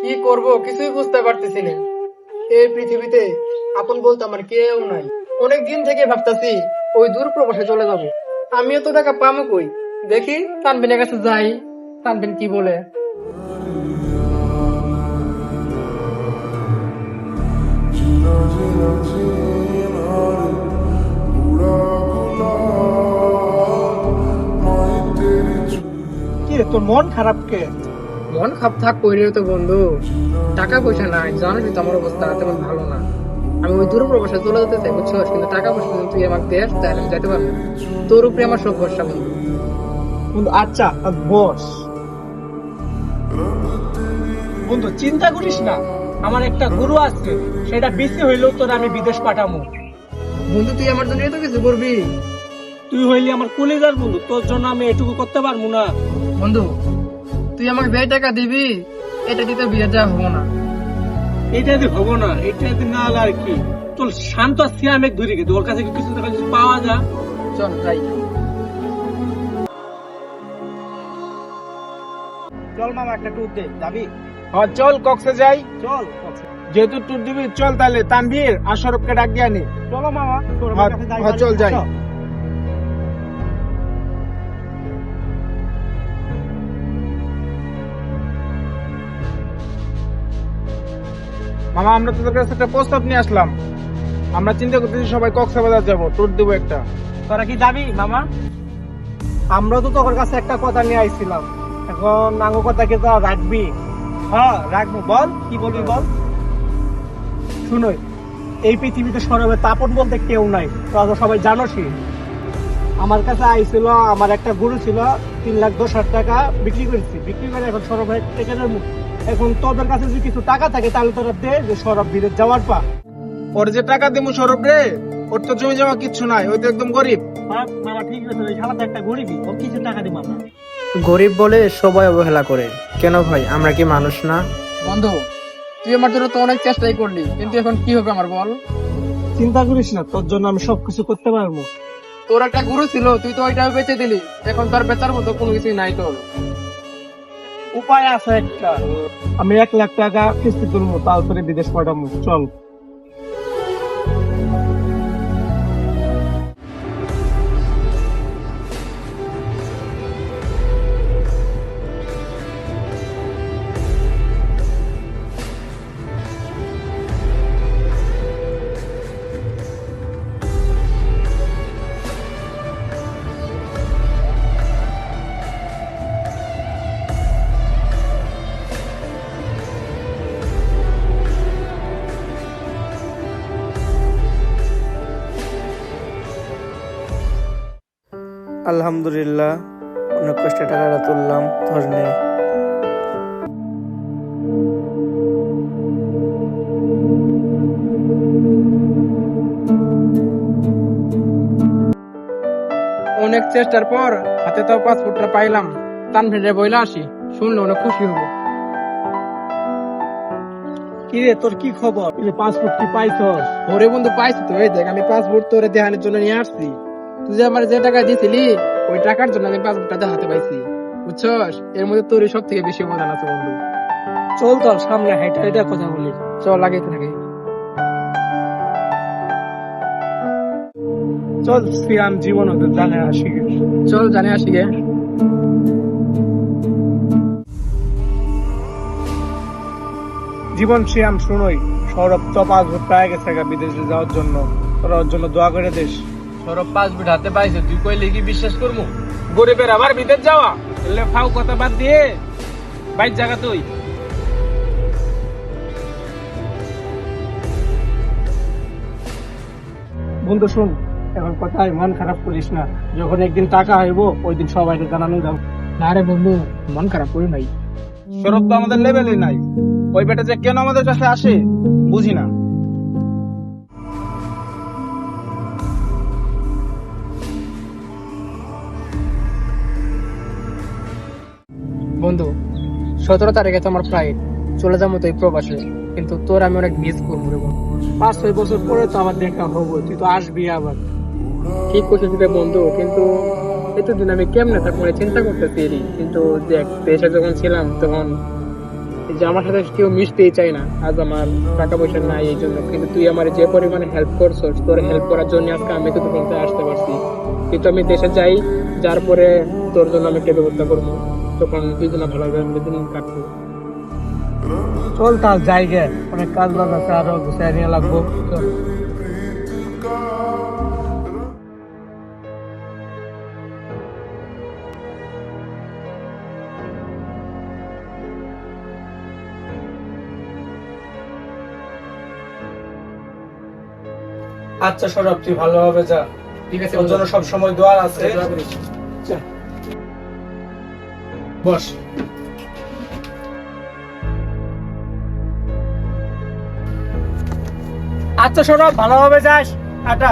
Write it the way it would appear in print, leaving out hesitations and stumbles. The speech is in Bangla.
কি করব কিছুই বুঝতে পারতেছি না। এই পৃথিবীতে আপন বলতে আমার কেউ নাই। অনেক দিন থেকে ভাবতেছি ওই দূর প্রবাসে চলে যাব। আমিও তো টাকা পামো কই, দেখি তানবিনের কাছে যাই, তানবিন কি বলে। কি রে, তোর মন খারাপ কে? মন খাপ থাক কইরে তো বন্ধু, টাকা পয়সা নাই, জানোই তো আমার অবস্থা তেমন ভালো না। আমি ওই দূর প্রবাসে চলে যেতে চাই বুঝছো, কিন্তু টাকা পয়সা যদি তুই আমাকে দেশ তাহলে আমি যাইতে পারবো। তোর উপরে আমার সব ভরসা বন্ধু। বন্ধু আচ্ছা বস, বন্ধু চিন্তা করিস না, আমার একটা গুরু আছে, সেটা বেশি হইলেও তোর আমি বিদেশ পাঠামু। বন্ধু তুই আমার জন্য এত কিছু করবি? তুই হইলি আমার কলিজার বন্ধু, তোর জন্য আমি এটুকু করতে পারবো না? বন্ধু তুই আমাকে যে টাকা দিবি এটা দিতে বিয়ে যা হবো না। এটা যদি হবো না, এটা যদি না হলে আর কি, তোর শান্ত সিয়ামেক ধরে গেছে, ওর কাছে কিছু টাকা যদি পাওয়া যায়। চল যাই। চল মামা একটা ট্যুর দে, যাবি? হ্যাঁ চল কক্সে যাই। চল যেহেতু ট্যুর দিবি চল তাহলে তানভীর আর সৌরভকে ডাক দিয়ে আনি। চলো মামা, তোর হ্যাঁ, কাছে যাই। হ্যাঁ, চল যাই। মামা আমরা তোদের কাছে একটা প্রস্তাব নিয়ে আসলাম। আমরা চিন্তা করতেছি সবাই কক্সবাজার যাবো, ট্যুর দেবো একটা। তোরা কি যাবি মামা? আমরা তো তোর কাছে একটা কথা নিয়ে আইছিলাম, এখন নাঙ্গো কথা কি তোরা রাখবি? হ্যাঁ রাখবো, বল কি বলবি বল। শুনোই, এই পৃথিবীতে সরবের তাপন বলতে কেউ নাই, তোরা তো সবাই জানোসই। আমার কাছে আইছিল, আমার একটা গরু ছিল, 3,10,000 টাকা বিক্রি করেছি, বিক্রি করে এখন সরবের টেকেনের মুখ। এখন তোদের কাছে যদি কিছু টাকা থাকে তাহলে তোরা দে, যে সরব বিদেশ যাওয়ার পা। ওর যে টাকা দিবো সৌরভ রে, ওর তো জমি জমা কিচ্ছু নাই, ওই তো একদম গরিব। মামা ঠিক আছে, ওই শালা তো একটা গরিবই, ওর কিছু টাকা দিব আমরা। গরিব বলে সবাই অবহেলা করে, কেন ভাই আমরা কি মানুষ না? বন্ধু তুই আমার জন্য তো অনেক চেষ্টাই করলি, কিন্তু এখন কি হবে আমার বল। চিন্তা করিস না, তোর জন্য আমি সবকিছু করতে পারবো। তোর একটা গুরু ছিল, তুই তো ওইটাও বেঁচে দিলি, এখন তোর বেচার মতো কোনো কিছুই নাই তোর। উপায় আছে একটা, আমি 1,00,000 টাকা কিস্তি তুলবো, তারপরে বিদেশ পাঠাবো। চল। আলহামদুলিল্লাহ, অনেক কষ্টে টাকাটা তুললাম, ধর নে। অনেক চেষ্টার পর হাতে তো পাসপোর্টটা পাইলাম, তানভীরে বইলা আসি, শুনলে অনেক খুশি হবো। কিরে তোর কি খবর? পাসপোর্ট কি পাইছস? ওরে বন্ধু পাইছি তো, এই দেখ আমি পাসপোর্ট তোরে দেখানোর জন্য নিয়ে আসছি। তুই যে আমার যে টাকা দিয়েছিলি ওই টাকার জন্য আমি পাসপোর্টটা দেখাতে পাইছি, বুঝছস? এর মধ্যে তোর সব থেকে বেশি অবদান আছে বন্ধু। চল তোর সামনে হাইটা হাইটা কথা বলি। চল লাগাইতে থাকে। চল সিয়াম, জীবন হতে জানে আসি। চল জানে আসি গে। জীবন সিয়াম শুনোই, সৌরভ তো পাসপোর্ট পেয়ে গেছে বিদেশে যাওয়ার জন্য, তোরা ওর জন্য দোয়া করে দিস। সৌরভ পাসপোর্ট হাতে পাইছে, তুই কইলে কি বিশ্বাস করবো? গরিবের আবার বিদেশ যাওয়া, এলে ফাও কথা বাদ দিয়ে বাইর জায়গা তুই। বন্ধু শুন, এখন কথায় মন খারাপ করিস না, যখন একদিন টাকা হইব ওই দিন সবাইকে জানানো যাবো। না রে বন্ধু, মন খারাপ করি নাই। সৌরভ তো আমাদের লেভেলে নাই, ওই বেটা যে কেন আমাদের কাছে আসে বুঝি না। বন্ধু 17 তারিখে তো আমার ফ্লাইট, চলে যাবো তো এই প্রবাসে, কিন্তু তোর আমি অনেক মিস করবো রে বন্ধু। 5-6 বছর পরে তো আমার দেখা হবো, তুই তো আসবি আবার। ঠিক করছিস রে বন্ধু, কিন্তু এতদিন আমি কেমনে থাকবো চিন্তা করতেছি। কিন্তু দেখ দেশে যখন ছিলাম তখন এই যে আমার সাথে কেউ মিশতেই চায় না, আজ আমার টাকা পয়সা নাই এই জন্য, কিন্তু তুই আমার যে পরিমাণে হেল্প করছস, তোর হেল্প করার জন্য আজকে আমি তো পর্যন্ত আসতে পারছি। কিন্তু আমি দেশে যাই, যার পরে তোর জন্য আমি একটা ব্যবস্থা করবো, তখন দুজনে ভালোভাবে দুদিন কাটবো। চল তার জায়গা, অনেক কাজ বাজ আছে, আরো গুছাই নিয়ে লাগবো। চল। আচ্ছা সৌরভ, তুই ভালোভাবে যা, ঠিক আছে তোর জন্য সব সময় দোয়া আছে। দোয়া করিস। বস। আচ্ছা সৌরভ, ভালোভাবে যাস, টাটা।